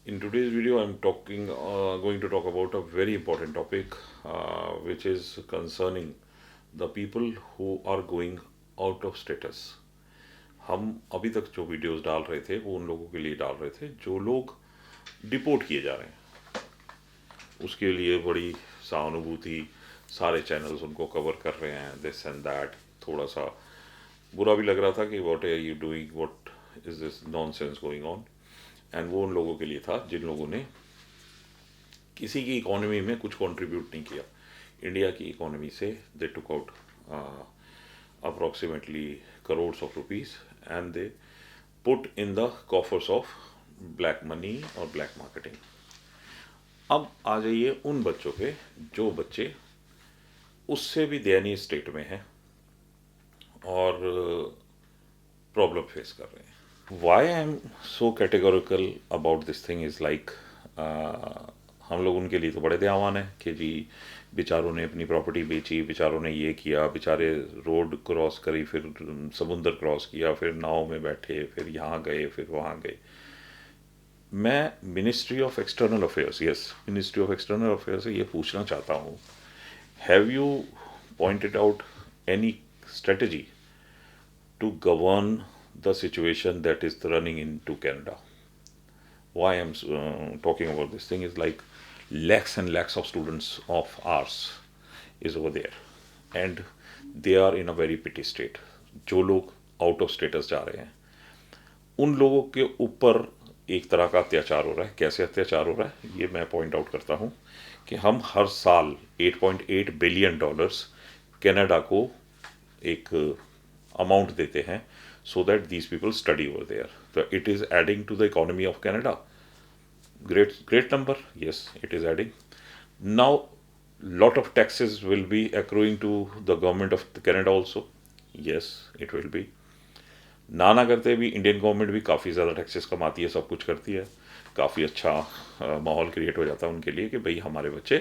In today's video, I'm going to talk about a very important topic, which is concerning the people who are going out of status. हम अभी तक जो videos डाल रहे थे वो उन लोगों के लिए डाल रहे थे जो लोग डिपोर्ट किए जा रहे हैं। उसके लिए बड़ी सहानुभूति, सारे चैनल्स उनको कवर कर रहे हैं, दिस एंड दैट। थोड़ा सा बुरा भी लग रहा था कि what are you doing, what is this nonsense going on. And वो उन लोगों के लिए था जिन लोगों ने किसी की इकोनॉमी में कुछ कंट्रीब्यूट नहीं किया। इंडिया की इकोनॉमी से they took out approximately crores of rupees and they put in the coffers of black money और ब्लैक मार्केटिंग। अब आ जाइए उन बच्चों पे जो बच्चे उससे भी दयनीय स्टेट में हैं और प्रॉब्लम फेस कर रहे हैं। Why I am so categorical about this thing is like, हम लोग उनके लिए तो बड़े दयावान हैं कि जी बेचारों ने अपनी प्रॉपर्टी बेची, बेचारों ने ये किया, बेचारे रोड क्रॉस करी, फिर समुंदर क्रॉस किया, फिर नाव में बैठे, फिर यहाँ गए, फिर वहाँ गए। मैं ministry of external affairs, yes, ministry of external affairs से ये पूछना चाहता हूँ, have you pointed out any strategy to govern the situation that is running into Canada? Why I'm talking about this thing is like lakhs and lakhs of students of ours is over there and they are in a very pity state. जो लोग out of status जा रहे हैं उन लोगों के ऊपर एक तरह का अत्याचार हो रहा है। कैसे अत्याचार हो रहा है ये मैं पॉइंट आउट करता हूँ कि हम हर साल 8.8 बिलियन डॉलर्स कनाडा को एक अमाउंट देते हैं so that these people study over there. So it is adding to the economy of Canada. Great number. Yes, it is adding. Now, lot of taxes will be accruing to the government of Canada also. Yes, it will be. ना ना करते भी Indian government भी काफ़ी ज़्यादा taxes कमाती है, सब कुछ करती है, काफ़ी अच्छा माहौल क्रिएट हो जाता है उनके लिए कि भाई हमारे बच्चे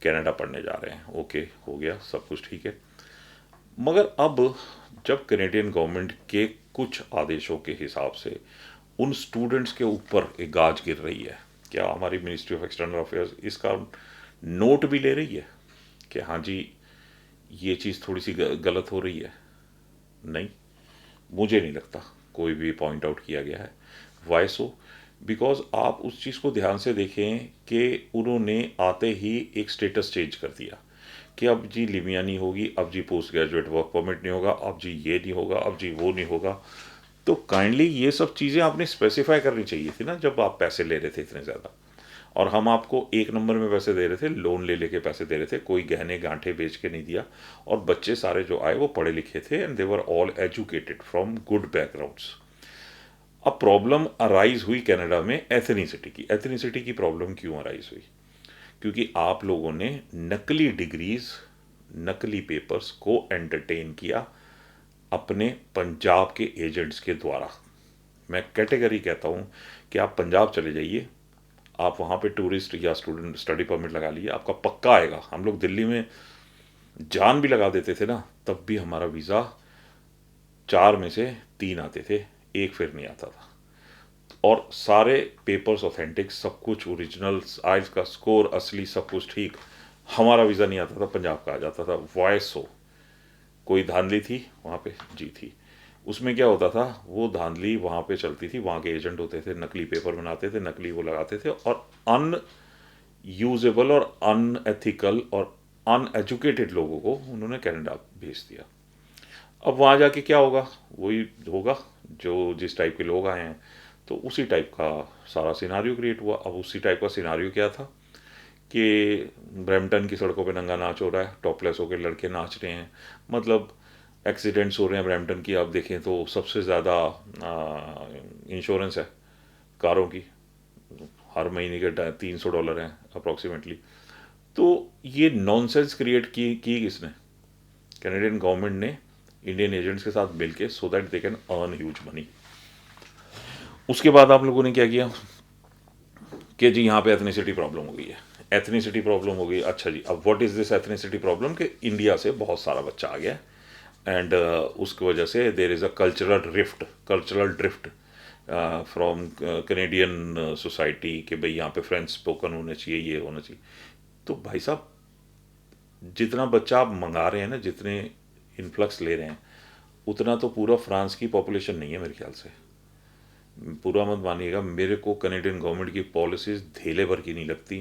कनाडा पढ़ने जा रहे हैं। ओके, हो गया, सब कुछ ठीक है। मगर अब जब कैनेडियन गवर्नमेंट के कुछ आदेशों के हिसाब से उन स्टूडेंट्स के ऊपर एक गाज गिर रही है, क्या हमारी मिनिस्ट्री ऑफ एक्सटर्नल अफेयर्स इसका नोट भी ले रही है कि हाँ जी ये चीज़ थोड़ी सी गलत हो रही है? नहीं, मुझे नहीं लगता कोई भी पॉइंट आउट किया गया है। Y so? बिकॉज आप उस चीज़ को ध्यान से देखें कि उन्होंने आते ही एक स्टेटस चेंज कर दिया कि अब जी लिमिया नहीं होगी, अब जी पोस्ट ग्रेजुएट वर्क परमिट नहीं होगा, अब जी ये नहीं होगा, अब जी वो नहीं होगा। तो काइंडली ये सब चीज़ें आपने स्पेसिफाई करनी चाहिए थी ना जब आप पैसे ले रहे थे इतने ज़्यादा। और हम आपको एक नंबर में पैसे दे रहे थे, लोन ले लेके पैसे दे रहे थे, कोई गहने गांठे बेच के नहीं दिया। और बच्चे सारे जो आए वो पढ़े लिखे थे and they were all educated from good backgrounds. अब प्रॉब्लम अराइज हुई कनाडा में एथनिसिटी की। एथनिसिटी की प्रॉब्लम क्यों अराइज हुई? क्योंकि आप लोगों ने नकली डिग्रीज, नकली पेपर्स को एंटरटेन किया अपने पंजाब के एजेंट्स के द्वारा। मैं कैटेगरी कहता हूँ कि आप पंजाब चले जाइए, आप वहाँ पे टूरिस्ट या स्टूडेंट स्टडी परमिट लगा लीजिए, आपका पक्का आएगा। हम लोग दिल्ली में जान भी लगा देते थे ना, तब भी हमारा वीज़ा 4 में से 3 आते थे, एक फिर नहीं आता था। और सारे पेपर्स ऑथेंटिक, सब कुछ ओरिजिनल, आइल्स का स्कोर असली, सब कुछ ठीक। हमारा वीज़ा नहीं आता था, पंजाब का आ जाता था। वॉइस हो कोई धांधली थी वहाँ पे? जी थी। उसमें क्या होता था, वो धांधली वहाँ पे चलती थी, वहाँ के एजेंट होते थे, नकली पेपर बनाते थे, नकली वो लगाते थे और अनयूजेबल और अनएथिकल और अनएजुकेटेड लोगों को उन्होंने कनाडा भेज दिया। अब वहाँ जाके क्या होगा? वही होगा जो जिस टाइप के लोग आए हैं, तो उसी टाइप का सारा सिनारियो क्रिएट हुआ। अब उसी टाइप का सिनारियो क्या था कि ब्रैम्पटन की सड़कों पे नंगा नाच हो रहा है, टॉपलेस होकर लड़के नाच रहे हैं, मतलब एक्सीडेंट्स हो रहे हैं ब्रैम्पटन की। आप देखें तो सबसे ज़्यादा इंश्योरेंस है कारों की, हर महीने के $300 हैं अप्रॉक्सीमेटली। तो ये नॉनसेंस क्रिएट की किसने? कैनेडियन गवर्नमेंट ने इंडियन एजेंट्स के साथ मिलके, so that they can earn huge money. उसके बाद आप लोगों ने क्या किया कि जी यहाँ पे एथनिसिटी प्रॉब्लम हो गई है, एथनिसिटी प्रॉब्लम हो गई। अच्छा जी, अब what is this ethnicity problem? कि इंडिया से बहुत सारा बच्चा आ गया एंड उसकी वजह से देर is a cultural drift from Canadian society कि भाई यहाँ पे फ्रेंच स्पोकन होने चाहिए, ये होना चाहिए। तो भाई साहब, जितना बच्चा आप मंगा रहे हैं ना, जितने इन्फ्लक्स ले रहे हैं, उतना तो पूरा फ्रांस की पॉपुलेशन नहीं है मेरे ख्याल से। पूरा मत मानिएगा, मेरे को कनेडियन गवर्नमेंट की पॉलिसीज धेले भर की नहीं लगती।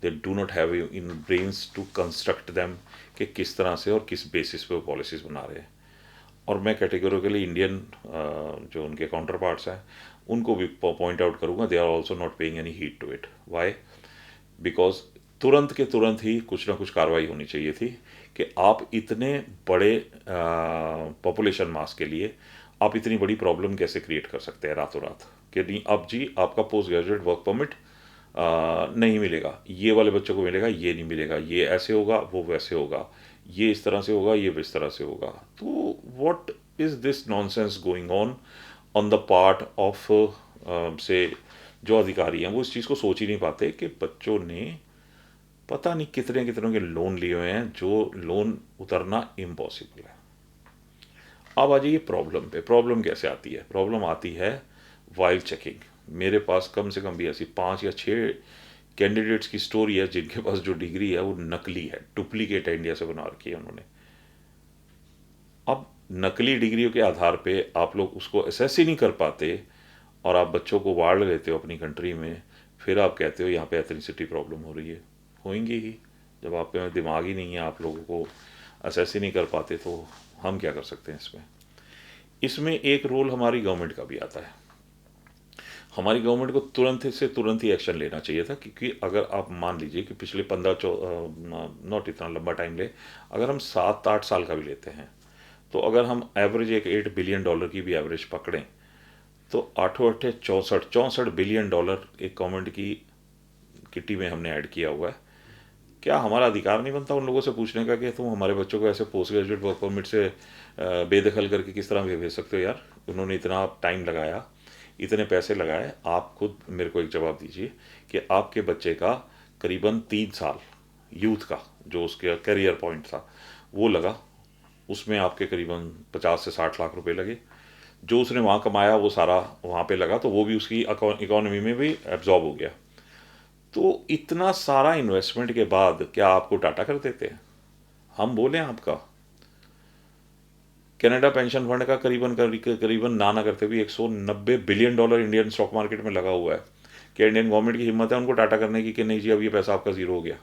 They do not have in brains to construct them कि किस तरह से और किस बेसिस पे वो पॉलिसीज बना रहे हैं। और मैं कैटेगोरिकली इंडियन जो उनके काउंटर पार्ट्स हैं उनको भी पॉइंट आउट करूँगा, they are also not paying any heat to it. Why? Because तुरंत के तुरंत ही कुछ ना कुछ कार्रवाई होनी चाहिए थी कि आप इतने बड़े पॉपुलेशन मास के लिए आप इतनी बड़ी प्रॉब्लम कैसे क्रिएट कर सकते हैं रातों रात, कि नहीं अब जी आपका पोस्ट ग्रेजुएट वर्क परमिट नहीं मिलेगा, ये वाले बच्चों को मिलेगा, ये नहीं मिलेगा, ये ऐसे होगा, वो वैसे होगा, ये इस तरह से होगा, ये इस तरह से होगा। तो what is this nonsense going on the part of से जो अधिकारी हैं, वो इस चीज़ को सोच ही नहीं पाते कि बच्चों ने पता नहीं कितने कितनों के लोन लिए हुए हैं, जो लोन उतरना इम्पॉसिबल है। अब आ जाइए प्रॉब्लम पे। प्रॉब्लम कैसे आती है? प्रॉब्लम आती है वाइल चेकिंग। मेरे पास कम से कम भी ऐसी 5 या 6 कैंडिडेट्स की स्टोरी है जिनके पास जो डिग्री है वो नकली है, डुप्लीकेट है, इंडिया से बना रखी है उन्होंने। अब नकली डिग्रियों के आधार पे आप लोग उसको असेस ही नहीं कर पाते और आप बच्चों को वाड़ लेते हो अपनी कंट्री में, फिर आप कहते हो यहाँ पे एथनिसिटी प्रॉब्लम हो रही है। होंगी ही, जब आप में दिमाग ही नहीं है, आप लोगों को असेस ही नहीं कर पाते, तो हम क्या कर सकते हैं इसमें। इसमें एक रोल हमारी गवर्नमेंट का भी आता है। हमारी गवर्नमेंट को तुरंत से तुरंत ही एक्शन लेना चाहिए था, क्योंकि अगर आप मान लीजिए कि पिछले 15 नॉट इतना लंबा टाइम ले, अगर हम 7-8 साल का भी लेते हैं, तो अगर हम एवरेज एक $8 बिलियन की भी एवरेज पकड़ें, तो 8 64 $64 बिलियन एक गवर्नमेंट की किटी में हमने ऐड किया हुआ है। क्या हमारा अधिकार नहीं बनता उन लोगों से पूछने का कि तुम हमारे बच्चों को ऐसे पोस्ट ग्रेजुएट वर्क परमिट से बेदखल करके किस तरह भेज सकते हो यार? उन्होंने इतना टाइम लगाया, इतने पैसे लगाए, आप खुद मेरे को एक जवाब दीजिए कि आपके बच्चे का करीबन 3 साल यूथ का जो उसके करियर पॉइंट था वो लगा, उसमें आपके करीबन 50 से 60 लाख रुपए लगे। जो उसने वहाँ कमाया वो सारा वहाँ पे लगा, तो वो भी उसकी इकोनॉमी में भी एब्जॉर्ब हो गया। तो इतना सारा इन्वेस्टमेंट के बाद क्या आपको टाटा कर देते हैं? हम बोले आपका कनाडा पेंशन फंड का करीबन ना करते भी $190 बिलियन इंडियन स्टॉक मार्केट में लगा हुआ है। क्या इंडियन गवर्नमेंट की हिम्मत है उनको टाटा करने की कि नहीं जी अब ये पैसा आपका ज़ीरो हो गया?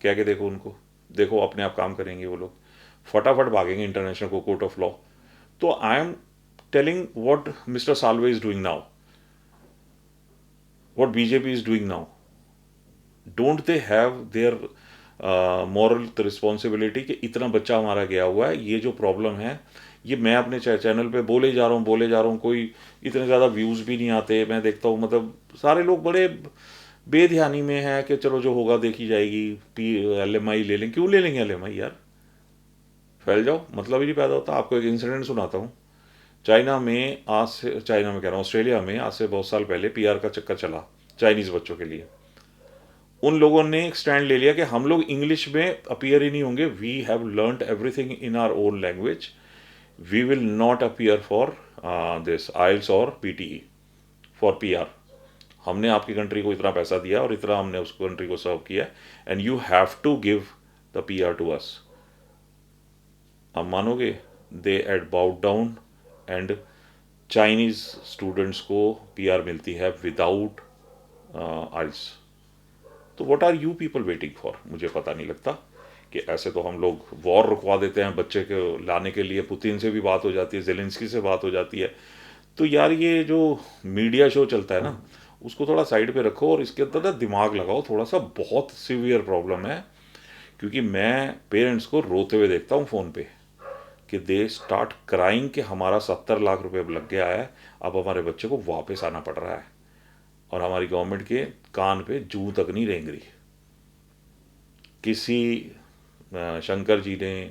क्या कि देखो उनको, देखो अपने आप काम करेंगे वो लोग, फटाफट भागेंगे इंटरनेशनल को कोर्ट ऑफ लॉ। तो I am telling what mister Salve is doing now, what BJP is doing now. Don't they have their moral responsibility कि इतना बच्चा हमारा गया हुआ है, ये जो प्रॉब्लम है ये मैं अपने चैनल पे बोले जा रहा हूँ, कोई इतने ज़्यादा व्यूज़ भी नहीं आते। मैं देखता हूँ मतलब सारे लोग बड़े बेध्यानी में है कि चलो जो होगा देखी जाएगी, LMI ले लें। क्यों ले लेंगे LMI यार? फैल जाओ, मतलब ही नहीं पैदा होता। आपको एक इंसिडेंट सुनाता हूँ। चाइना में आज से, चाइना में कह रहा हूँ, ऑस्ट्रेलिया में आज से बहुत साल पहले PR का चक्कर चला चाइनीज़ बच्चों के लिए। उन लोगों ने एक स्टैंड ले लिया कि हम लोग इंग्लिश में अपीयर ही नहीं होंगे, we have learned everything in our own language, we will not appear for this IELTS और PTE फॉर PR। हमने आपकी कंट्री को इतना पैसा दिया और इतना हमने उस कंट्री को सर्व किया, and you have to give the PR to us. आप मानोगे, they ate bout down, and Chinese students को PR मिलती है विदाउट आइल्स। तो what are you people waiting for? मुझे पता नहीं लगता कि ऐसे तो हम लोग वॉर रुकवा देते हैं बच्चे को लाने के लिए, पुतिन से भी बात हो जाती है, जेलेंस्की से बात हो जाती है। तो यार ये जो मीडिया शो चलता है ना, उसको थोड़ा साइड पे रखो और इसके अंदर दिमाग लगाओ थोड़ा सा। बहुत सीवियर प्रॉब्लम है, क्योंकि मैं पेरेंट्स को रोते हुए देखता हूँ फ़ोन पे कि दे स्टार्ट क्राइंग कि हमारा 70 लाख रुपए लग गया है, अब हमारे बच्चे को वापस आना पड़ रहा है, और हमारी गवर्नमेंट के कान पे जूं तक नहीं रेंग रही। किसी शंकर जी ने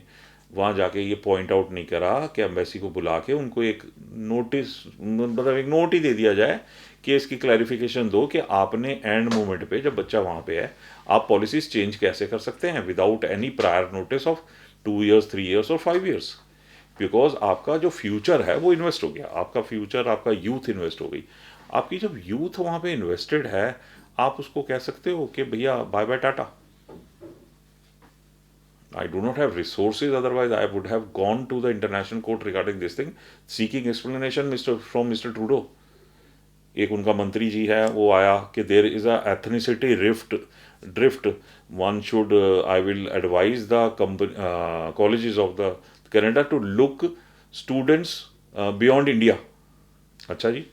वहाँ जाके ये पॉइंट आउट नहीं करा कि एम्बेसी को बुला के उनको एक नोटिस, मतलब एक नोट ही दे दिया जाए कि इसकी क्लैरिफिकेशन दो कि आपने एंड मोमेंट पे जब बच्चा वहाँ पे है आप पॉलिसीज चेंज कैसे कर सकते हैं without any prior notice of 2 years, 3 years और 5 years। बिकॉज आपका जो फ्यूचर है वो इन्वेस्ट हो गया, आपका फ्यूचर, आपका यूथ इन्वेस्ट हो गई। आपकी जब यूथ वहाँ पे इन्वेस्टेड है, आप उसको कह सकते हो कि भैया bye bye tata, I do not have resources, otherwise I would have gone to the international court regarding this thing, seeking explanation from Mr. Trudeau। एक उनका मंत्री जी है, वो आया कि there is a ethnicity drift, one should, I will advise the colleges of the Canada to look students beyond India. अच्छा जी,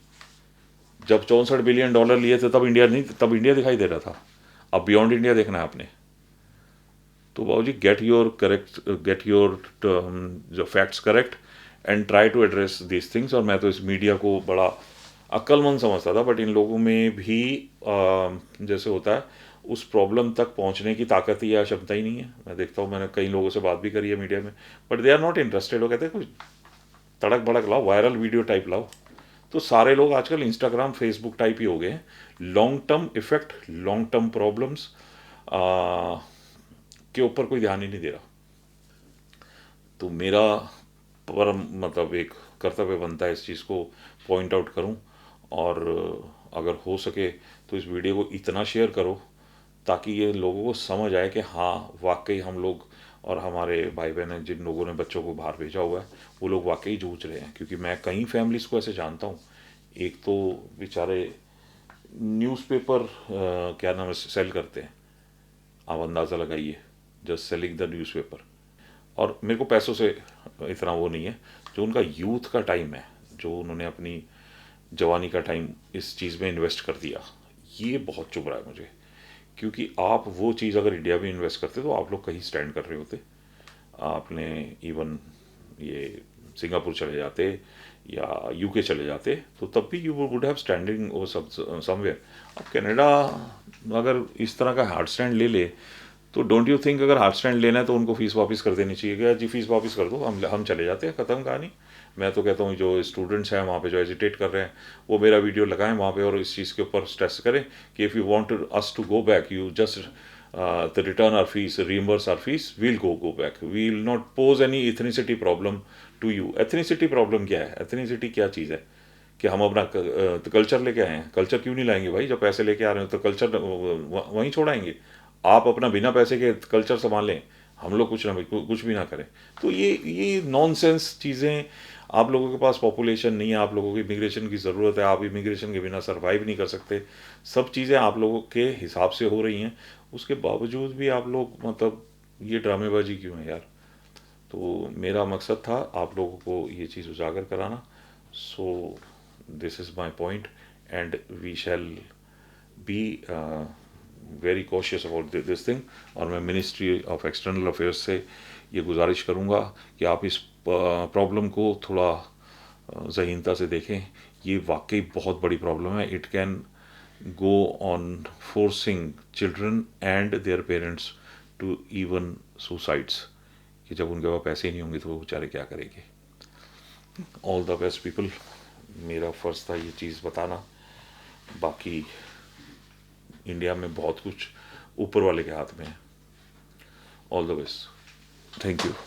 जब $64 बिलियन लिए थे तब इंडिया नहीं, तब इंडिया दिखाई दे रहा था, अब बियॉन्ड इंडिया देखना है आपने। तो बाबू जी, गेट योर जो facts correct and try to address this things. और मैं तो इस मीडिया को बड़ा अक्लमंद समझता था, बट इन लोगों में भी जैसे होता है, उस प्रॉब्लम तक पहुंचने की ताकत ही या क्षमता ही नहीं है। मैं देखता हूँ, मैंने कई लोगों से बात भी करी है मीडिया में, but they are not interested. वो कहते हैं कुछ तड़क भड़क लाओ, वायरल वीडियो टाइप लाओ। तो सारे लोग आजकल इंस्टाग्राम फेसबुक टाइप ही हो गए हैं। Long term effect, long term problems के ऊपर कोई ध्यान ही नहीं दे रहा। तो मेरा परम मतलब एक कर्तव्य बनता है इस चीज़ को पॉइंट आउट करूं, और अगर हो सके तो इस वीडियो को इतना शेयर करो ताकि ये लोगों को समझ आए कि हाँ वाकई हम लोग और हमारे भाई बहन हैं जिन लोगों ने बच्चों को बाहर भेजा हुआ है, वो लोग वाकई जूझ रहे हैं। क्योंकि मैं कई फैमिलीज़ को ऐसे जानता हूँ, एक तो बेचारे न्यूज़पेपर क्या नाम है सेल करते हैं, आप अंदाज़ा लगाइए, जस्ट सेलिंग द न्यूज़पेपर। और मेरे को पैसों से इतना वो नहीं है, जो उनका यूथ का टाइम है, जो उन्होंने अपनी जवानी का टाइम इस चीज़ में इन्वेस्ट कर दिया, ये बहुत चुभ रहा है मुझे। क्योंकि आप वो चीज़ अगर इंडिया में इन्वेस्ट करते तो आप लोग कहीं स्टैंड कर रहे होते, आपने इवन ये सिंगापुर चले जाते या यूके चले जाते, तो तब भी यू वुड हैव स्टैंडिंग वो सब समवेयर। अब कनाडा अगर इस तरह का हार्ड स्टैंड ले ले, तो डोंट यू थिंक अगर हार्ड स्टैंड लेना है तो उनको फीस वापस कर देनी चाहिए, क्या जी फीस वापस कर दो, हम चले जाते हैं, ख़त्म कहानी। मैं तो कहता हूँ जो स्टूडेंट्स हैं वहाँ पे जो एजिटेट कर रहे हैं, वो मेरा वीडियो लगाएं वहाँ पे और इस चीज़ के ऊपर स्ट्रेस करें कि if you want us to go back, you just the return our fees, reimburse our fees, we'll go back. We will not pose any ethnicity problem to you। ethnicity problem क्या है? ethnicity क्या चीज़ है कि हम अपना culture लेके आए हैं? कल्चर क्यों नहीं लाएंगे भाई? जब पैसे लेके आ रहे हो तो कल्चर वहीं छोड़ाएंगे? आप अपना बिना पैसे के कल्चर संभालें, हम लोग कुछ भी ना करें। तो ये नॉनसेंस चीज़ें, आप लोगों के पास पॉपुलेशन नहीं है, आप लोगों को इमिग्रेशन की ज़रूरत है, आप इमिग्रेशन के बिना सर्वाइव नहीं कर सकते, सब चीज़ें आप लोगों के हिसाब से हो रही हैं, उसके बावजूद भी आप लोग मतलब ये ड्रामेबाजी क्यों है यार? तो मेरा मकसद था आप लोगों को ये चीज़ उजागर कराना। So this is my point, and we shall be very cautious about this thing. और मैं मिनिस्ट्री ऑफ एक्सटर्नल अफेयर्स से ये गुजारिश करूँगा कि आप इस प्रॉब्लम को थोड़ा ज़हीनता से देखें। ये वाकई बहुत बड़ी प्रॉब्लम है। It can go on forcing children and their parents to even suicides, कि जब उनके पास पैसे नहीं होंगे तो वो बेचारे क्या करेंगे। ऑल द बेस्ट पीपल, मेरा फ़र्ज़ था ये चीज़ बताना। बाकी इंडिया में बहुत कुछ ऊपर वाले के हाथ में है। All the best, thank you.